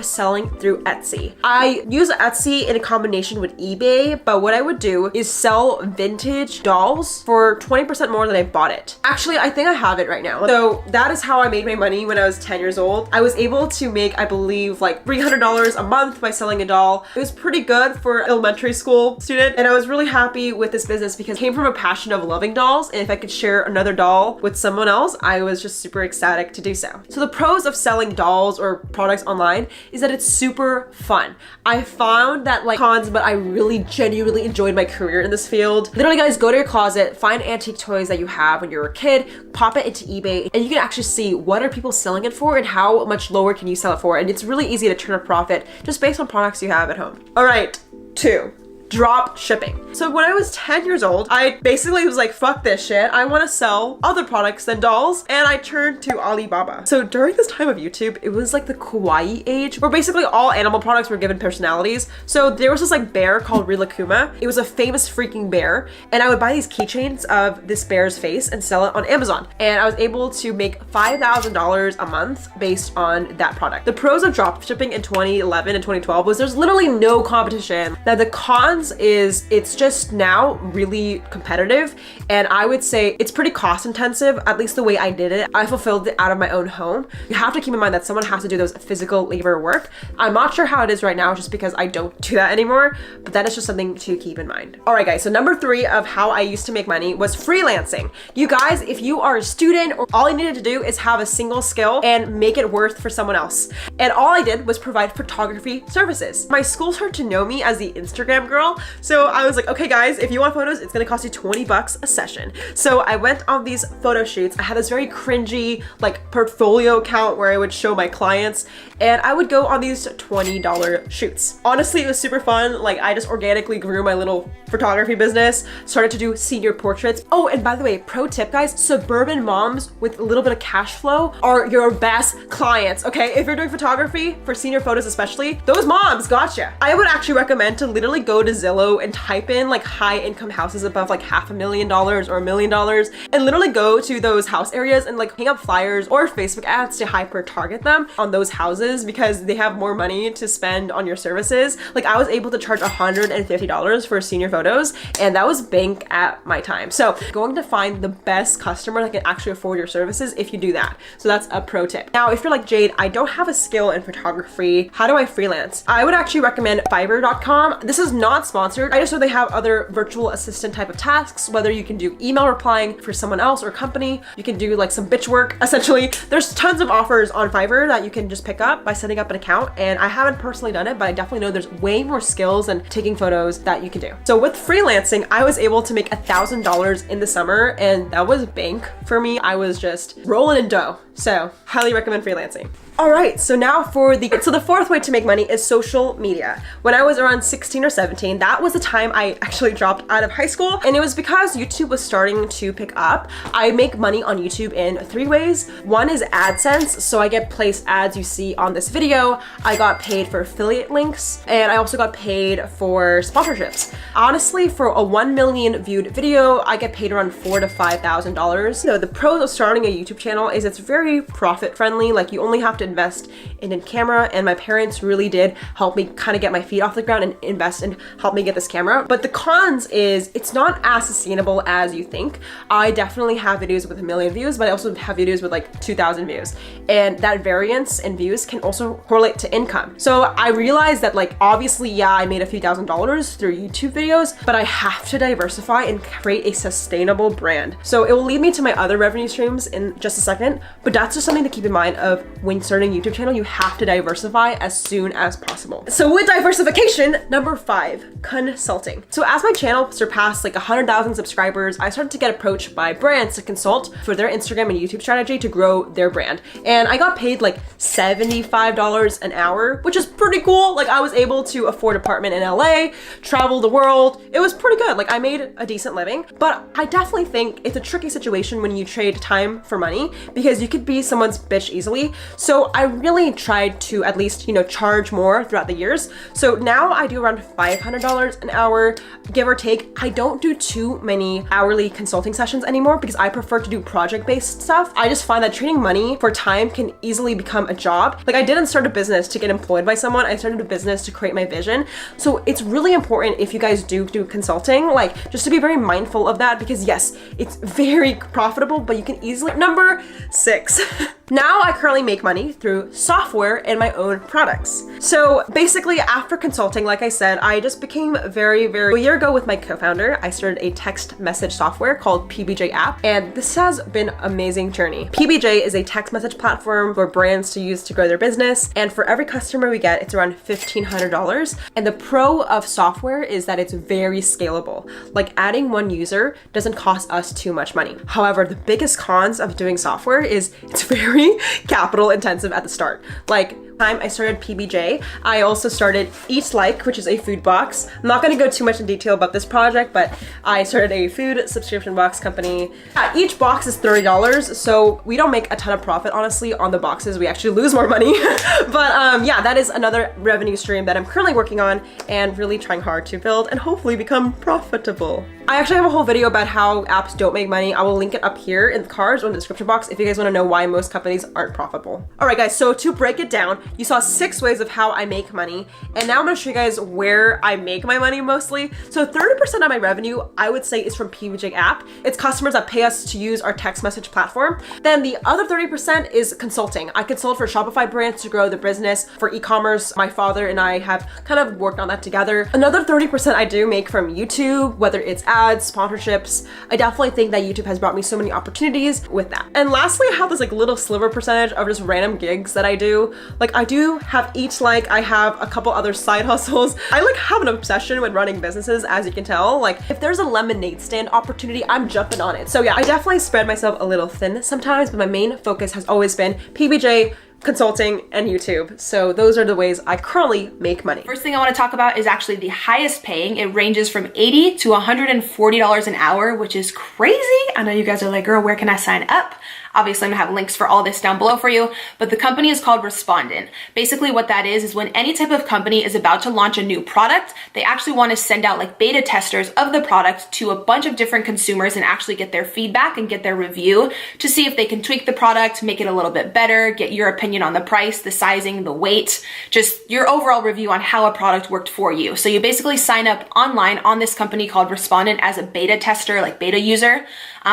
selling through Etsy. I use Etsy in a combination with eBay, but what I would do is sell vintage dolls for 20% more than I bought it. Actually, I think I have it right now. So that is how I made my money when I was 10 years old. I was able to make, I believe, like $300 a month by selling a doll. It was pretty good for an elementary school student, and I was really happy with this business because it came from a passion of loving dolls, and if I could share another doll with someone else, I was just super ecstatic to do so. So the pros of selling dolls or products online is that it's super fun. I found that like cons, but I really genuinely enjoyed my career in this field. Literally guys, go to your closet, find antique toys that you have when you were a kid, pop it into eBay, and you can actually see what are people selling it for and how much lower can you sell it for. And it's really easy to turn a profit just based on products you have at home. All right, 2. Drop shipping. So when I was 10 years old, I basically was like, fuck this shit. I want to sell other products than dolls. And I turned to Alibaba. So during this time of YouTube, it was like the kawaii age where basically all animal products were given personalities. So there was this like bear called Rilakuma. It was a famous freaking bear. And I would buy these keychains of this bear's face and sell it on Amazon. And I was able to make $5,000 a month based on that product. The pros of drop shipping in 2011 and 2012 was there's literally no competition. Now the cons is it's just now really competitive, and I would say it's pretty cost intensive, at least the way I did it. I fulfilled it out of my own home. You have to keep in mind that someone has to do those physical labor work. I'm not sure how it is right now just because I don't do that anymore, but that is just something to keep in mind. All right guys, so number 3 of how I used to make money was freelancing. You guys, if you are a student, or all you needed to do is have a single skill and make it worth for someone else. And all I did was provide photography services. My school started to know me as the Instagram girl. So I was like, okay guys, if you want photos, it's gonna cost you 20 bucks a session. So I went on these photo shoots. I had this very cringy like portfolio account where I would show my clients, and I would go on these $20 shoots. Honestly, it was super fun. Like I just organically grew my little photography business, started to do senior portraits. Oh, and by the way, pro tip guys, suburban moms with a little bit of cash flow are your best clients, okay? If you're doing photography for senior photos especially, those moms gotcha. I would actually recommend to literally go to Zillow and type in like high income houses above like $500,000 or $1 million and literally go to those house areas and like hang up flyers or Facebook ads to hyper target them on those houses because they have more money to spend on your services. Like I was able to charge $150 for senior photos, and that was bank at my time. So going to find the best customer that can actually afford your services if you do that. So that's a pro tip. Now, if you're like, Jade, I don't have a skill in photography, how do I freelance? I would actually recommend Fiverr.com. This is not sponsored. I just know they have other virtual assistant type of tasks, whether you can do email replying for someone else or company, you can do like some bitch work. Essentially, there's tons of offers on Fiverr that you can just pick up by setting up an account. And I haven't personally done it, but I definitely know there's way more skills than taking photos that you can do. So with freelancing, I was able to make $1,000 in the summer, and that was bank for me. I was just rolling in dough. So highly recommend freelancing. All right, so now for the fourth way to make money is social media. When I was around 16 or 17, that was the time I actually dropped out of high school, and it was because YouTube was starting to pick up. I make money on YouTube in 3 ways. One is AdSense, so I get placed ads you see on this video. I got paid for affiliate links, and I also got paid for sponsorships. Honestly, for a 1 million viewed video, I get paid around $4,000 to $5,000. So the pros of starting a YouTube channel is it's very profit friendly. Like you only have to invest in a camera, and my parents really did help me kind of get my feet off the ground and invest and help me get this camera. But the cons is it's not as sustainable as you think. I definitely have videos with 1 million views, but I also have videos with like 2,000 views, and that variance in views can also correlate to income. So I realized that like obviously, yeah, I made a few $1,000s through YouTube videos, but I have to diversify and create a sustainable brand. So it will lead me to my other revenue streams in just a second, but that's just something to keep in mind of when starting a YouTube channel. You have to diversify as soon as possible. So with diversification, number 5, consulting. So as my channel surpassed like 100,000 subscribers, I started to get approached by brands to consult for their Instagram and YouTube strategy to grow their brand. And I got paid like $75 an hour, which is pretty cool. Like I was able to afford an apartment in LA, travel the world, it was pretty good. Like I made a decent living, but I definitely think it's a tricky situation when you trade time for money because you could be someone's bitch easily. So I really tried to at least, charge more throughout the years. So now I do around $500 an hour, give or take. I don't do too many hourly consulting sessions anymore because I prefer to do project-based stuff. I just find that trading money for time can easily become a job. Like I didn't start a business to get employed by someone. I started a business to create my vision. So it's really important if you guys do consulting, like just to be very mindful of that because yes, it's very profitable, but you can easily. Number 6. Now I currently make money through software and my own products. So basically after consulting, like I said, I just became a year ago with my co-founder, I started a text message software called PBJ app. And this has been an amazing journey. PBJ is a text message platform for brands to use to grow their business. And for every customer we get, it's around $1,500. And the pro of software is that it's very scalable. Like adding one user doesn't cost us too much money. However, the biggest cons of doing software is it's very capital intensive at the start. Like time I started PBJ, I also started Eat Like, which is a food box. I'm not going to go too much in detail about this project, but I started a food subscription box company. Each box is $30, so we don't make a ton of profit, honestly, on the boxes. We actually lose more money. But yeah, that is another revenue stream that I'm currently working on and really trying hard to build and hopefully become profitable. I actually have a whole video about how apps don't make money. I will link it up here in the cards or in the description box if you guys want to know why most companies aren't profitable. All right, guys, so to break it down, you saw 6 ways of how I make money, and now I'm gonna show you guys where I make my money mostly. So 30% of my revenue, I would say, is from PBJ app. It's customers that pay us to use our text message platform. Then the other 30% is consulting. I consult for Shopify brands to grow the business. For e-commerce, my father and I have kind of worked on that together. Another 30% I do make from YouTube, whether it's ads, sponsorships. I definitely think that YouTube has brought me so many opportunities with that. And lastly, I have this like little sliver percentage of just random gigs that I do. Like I do have Eat Like, I have a couple other side hustles. I like have an obsession with running businesses, as you can tell. Like if there's a lemonade stand opportunity, I'm jumping on it. So yeah, I definitely spread myself a little thin sometimes, but my main focus has always been PBJ, consulting, and YouTube. So those are the ways I currently make money. First thing I want to talk about is actually the highest paying. It ranges from $80 to $140 an hour, which is crazy. I know you guys are like, girl, where can I sign up? Obviously, I'm gonna have links for all this down below for you, but the company is called Respondent. Basically what that is when any type of company is about to launch a new product, they actually want to send out like beta testers of the product to a bunch of different consumers and actually get their feedback and get their review to see if they can tweak the product, make it a little bit better, get your opinion on the price, the sizing, the weight, just your overall review on how a product worked for you. So you basically sign up online on this company called Respondent as a beta tester, like beta user.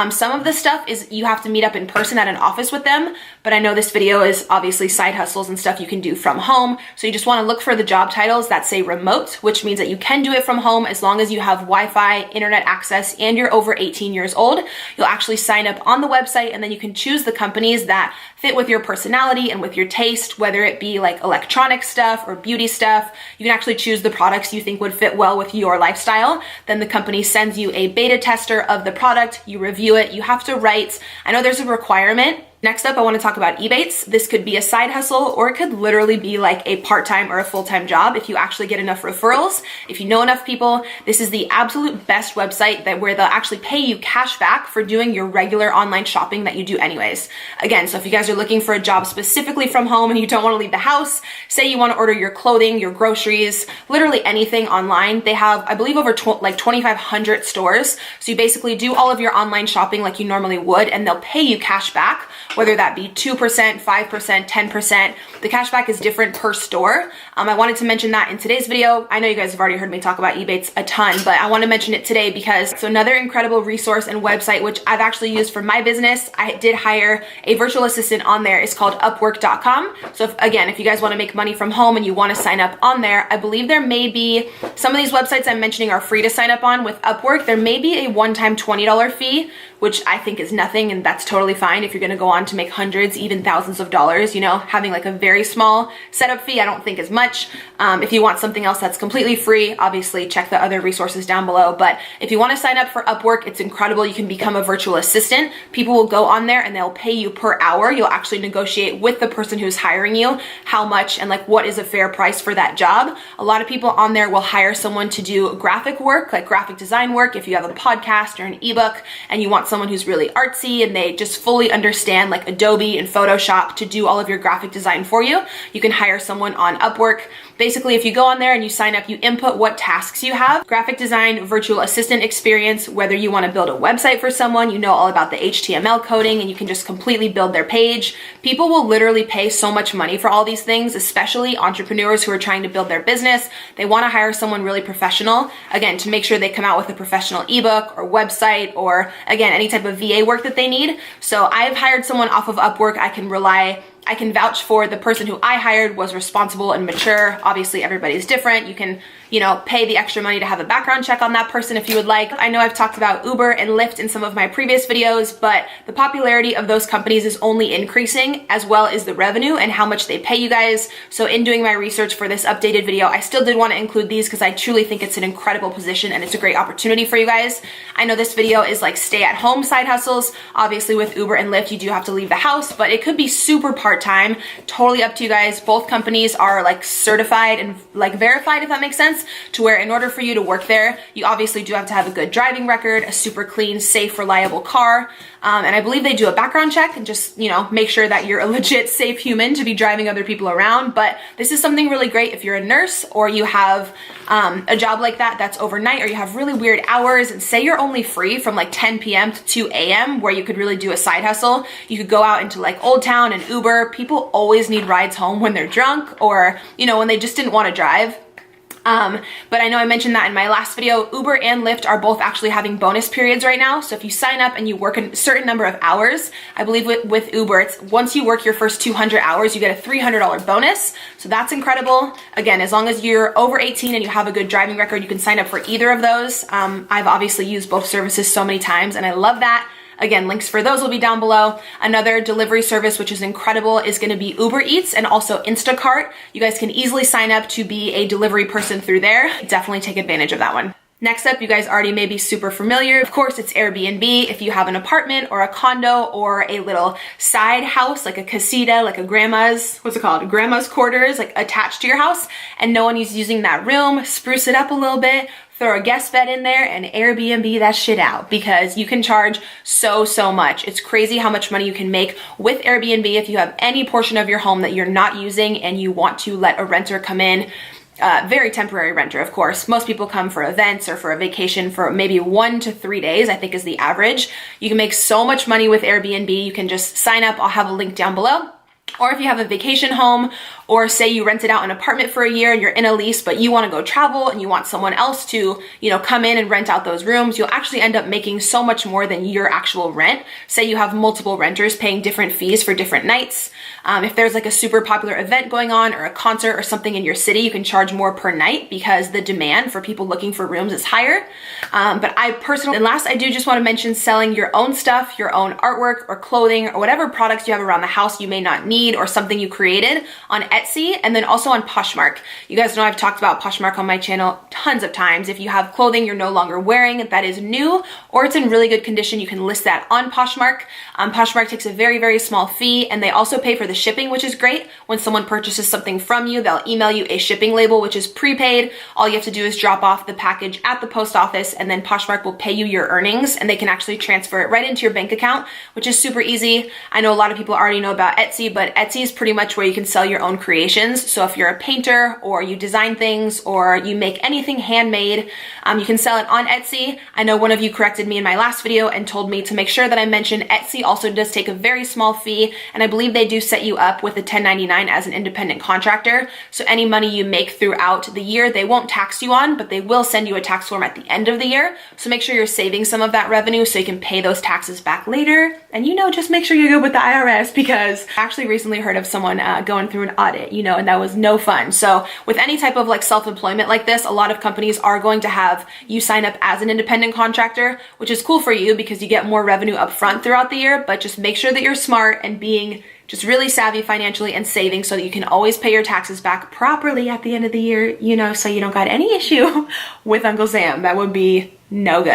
Some of the stuff is you have to meet up in person at an office with them, but I know this video is obviously side hustles and stuff you can do from home. So you just want to look for the job titles that say remote, which means that you can do it from home as long as you have Wi-Fi, internet access, and you're over 18 years old. You'll actually sign up on the website and then you can choose the companies that fit with your personality and with your taste, whether it be like electronic stuff or beauty stuff. You can actually choose the products you think would fit well with your lifestyle. Then the company sends you a beta tester of the product, you review it, you have to write. I know there's a requirement. Next up, I want to talk about Ebates. This could be a side hustle or it could literally be like a part-time or a full-time job if you actually get enough referrals. If you know enough people, this is the absolute best website where they'll actually pay you cash back for doing your regular online shopping that you do anyways. Again, so if you guys are looking for a job specifically from home and you don't want to leave the house, say you want to order your clothing, your groceries, literally anything online, they have, I believe, over like 2,500 stores. So you basically do all of your online shopping like you normally would, and they'll pay you cash back, whether that be 2%, 5%, 10%. The cashback is different per store. I wanted to mention that in today's video. I know you guys have already heard me talk about Ebates a ton, but I want to mention it today because it's another incredible resource and website which I've actually used for my business. I did hire a virtual assistant on there. It's called Upwork.com. So if you guys want to make money from home and you want to sign up on there, I believe there may be, some of these websites I'm mentioning are free to sign up on. With Upwork, there may be a one-time $20 fee, which I think is nothing, and that's totally fine if you're going to go on to make hundreds, even thousands of dollars. You know, having like a very small setup fee, I don't think is much. If you want something else that's completely free, obviously check the other resources down below. But if you want to sign up for Upwork, it's incredible. You can become a virtual assistant. People will go on there and they'll pay you per hour. You'll actually negotiate with the person who's hiring you how much and like what is a fair price for that job. A lot of people on there will hire someone to do graphic work, like graphic design work. If you have a podcast or an ebook and you want someone who's really artsy and they just fully understand like Adobe and Photoshop to do all of your graphic design for you, you can hire someone on Upwork. Basically, if you go on there and you sign up, you input what tasks you have, graphic design, virtual assistant experience, whether you want to build a website for someone, you know all about the HTML coding and you can just completely build their page. People will literally pay so much money for all these things, especially entrepreneurs who are trying to build their business. They want to hire someone really professional, again, to make sure they come out with a professional ebook or website or, again, any type of VA work that they need. So I've hired someone off of Upwork. I can vouch for the person who I hired was responsible and mature. Obviously, everybody's different. You can, you know, pay the extra money to have a background check on that person if you would like. I know I've talked about Uber and Lyft in some of my previous videos, but the popularity of those companies is only increasing, as well as the revenue and how much they pay you guys. So in doing my research for this updated video, I still did want to include these because I truly think it's an incredible position and it's a great opportunity for you guys. I know this video is like stay-at-home side hustles. Obviously with Uber and Lyft, you do have to leave the house, but it could be super part-time. Totally up to you guys. Both companies are like certified and like verified, if that makes sense, to where in order for you to work there, you obviously do have to have a good driving record, a super clean, safe, reliable car. And I believe they do a background check and just, you know, make sure that you're a legit safe human to be driving other people around. But this is something really great if you're a nurse or you have a job like that that's overnight, or you have really weird hours and say you're only free from like 10 p.m. to 2 a.m. where you could really do a side hustle. You could go out into like Old Town and Uber. People always need rides home when they're drunk or, you know, when they just didn't want to drive. But I know I mentioned that in my last video. Uber and Lyft are both actually having bonus periods right now. So if you sign up and you work a certain number of hours, I believe with Uber, it's once you work your first 200 hours, you get a $300 bonus. So that's incredible. Again, as long as you're over 18 and you have a good driving record, you can sign up for either of those. I've obviously used both services so many times and I love that. Again, links for those will be down below. Another delivery service, which is incredible, is going to be Uber Eats and also Instacart. You guys can easily sign up to be a delivery person through there. Definitely take advantage of that one. Next up, you guys already may be super familiar. Of course, it's Airbnb. If you have an apartment or a condo or a little side house, like a casita, like a grandma's, what's it called? Grandma's quarters, like attached to your house, and no one is using that room, spruce it up a little bit, throw a guest bed in there and Airbnb that shit out because you can charge so much. It's crazy how much money you can make with Airbnb if you have any portion of your home that you're not using and you want to let a renter come in. Very temporary renter, of course. Most people come for events or for a vacation for maybe 1 to 3 days, I think is the average. You can make so much money with Airbnb. You can just sign up. I'll have a link down below. Or if you have a vacation home, or say you rented out an apartment for a year and you're in a lease, but you want to go travel and you want someone else to, you know, come in and rent out those rooms, you'll actually end up making so much more than your actual rent. Say you have multiple renters paying different fees for different nights. If there's like a super popular event going on or a concert or something in your city, you can charge more per night because the demand for people looking for rooms is higher. But I personally, and last, I do just want to mention selling your own stuff, your own artwork or clothing or whatever products you have around the house you may not need or something you created on Etsy, and then also on Poshmark. You guys know I've talked about Poshmark on my channel tons of times. If you have clothing you're no longer wearing that is new or it's in really good condition, you can list that on Poshmark. Poshmark takes a very small fee, and they also pay for the shipping, which is great. When someone purchases something from you, they'll email you a shipping label, which is prepaid. All you have to do is drop off the package at the post office, and then Poshmark will pay you your earnings, and they can actually transfer it right into your bank account, which is super easy. I know a lot of people already know about Etsy, but Etsy is pretty much where you can sell your own creations. So if you're a painter or you design things or you make anything handmade, you can sell it on Etsy. I know one of you corrected me in my last video and told me to make sure that I mention Etsy also does take a very small fee, and I believe they do set you up with a 1099 as an independent contractor. So any money you make throughout the year, they won't tax you on, but they will send you a tax form at the end of the year. So make sure you're saving some of that revenue so you can pay those taxes back later. And you know, just make sure you're good with the IRS, because I actually recently heard of someone going through an audit audit, you know, and that was no fun. So with any type of like self-employment like this, a lot of companies are going to have you sign up as an independent contractor, which is cool for you because you get more revenue up front throughout the year, but just make sure that you're smart and being just really savvy financially and saving so that you can always pay your taxes back properly at the end of the year, you know, so you don't got any issue with Uncle Sam. That would be no good.